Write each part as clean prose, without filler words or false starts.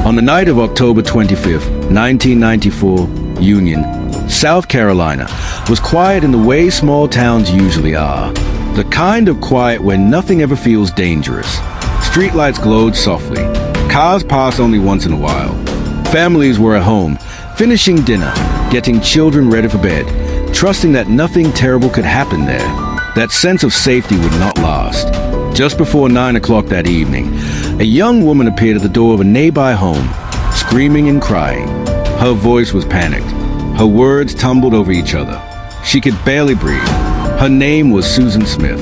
On the night of October 25th, 1994, Union, South Carolina, was quiet in the way small towns usually are. The kind of quiet where nothing ever feels dangerous. Streetlights glowed softly. Cars passed only once in a while. Families were at home, finishing dinner, getting children ready for bed, trusting that nothing terrible could happen there. That sense of safety would not last. Just before 9 o'clock that evening, a young woman appeared at the door of a nearby home, screaming and crying. Her voice was panicked. Her words tumbled over each other. She could barely breathe. Her name was Susan Smith.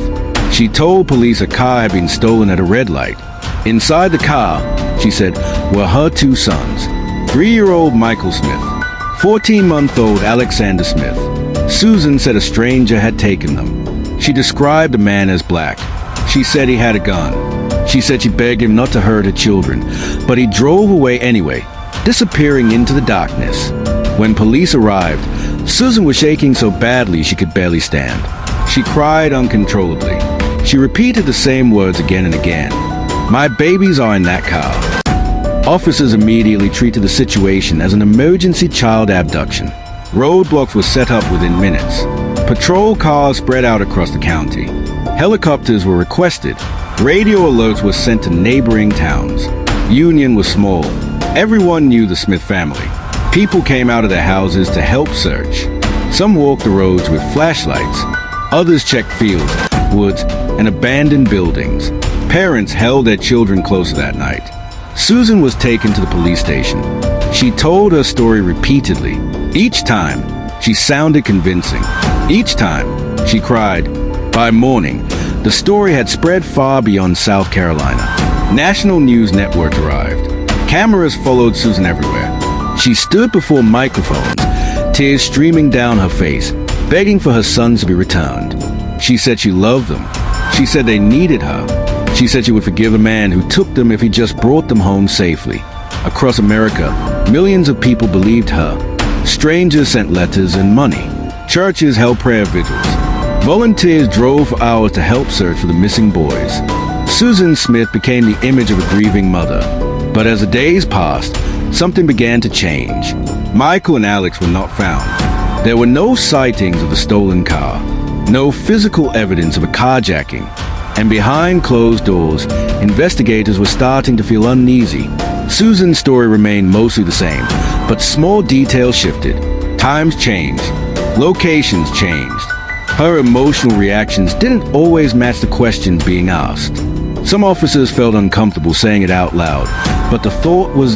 She told police a car had been stolen at a red light. Inside the car, she said, were her two sons, 3-year-old Michael Smith, 14-month-old Alexander Smith. Susan said a stranger had taken them. She described the man as black. She said he had a gun. She said she begged him not to hurt her children, but he drove away anyway, disappearing into the darkness. When police arrived, Susan was shaking so badly she could barely stand. She cried uncontrollably. She repeated the same words again and again. "My babies are in that car." Officers immediately treated the situation as an emergency child abduction. Roadblocks were set up within minutes. Patrol cars spread out across the county. Helicopters were requested. Radio alerts were sent to neighboring towns. Union was small. Everyone knew the Smith family. People came out of their houses to help search. Some walked the roads with flashlights. Others checked fields, woods, and abandoned buildings. Parents held their children closer that night. Susan was taken to the police station. She told her story repeatedly. Each time, she sounded convincing. Each time, she cried. By morning, the story had spread far beyond South Carolina. National news networks arrived. Cameras followed Susan everywhere. She stood before microphones, tears streaming down her face, begging for her sons to be returned. She said she loved them. She said they needed her. She said she would forgive a man who took them if he just brought them home safely. Across America, millions of people believed her. Strangers sent letters and money. Churches held prayer vigils. Volunteers drove for hours to help search for the missing boys. Susan Smith became the image of a grieving mother. But as the days passed, something began to change. Michael and Alex were not found. There were no sightings of the stolen car, no physical evidence of a carjacking, and behind closed doors, investigators were starting to feel uneasy. Susan's story remained mostly the same, but small details shifted. Times changed. Locations changed. Her emotional reactions didn't always match the questions being asked. Some officers felt uncomfortable saying it out loud, but the thought was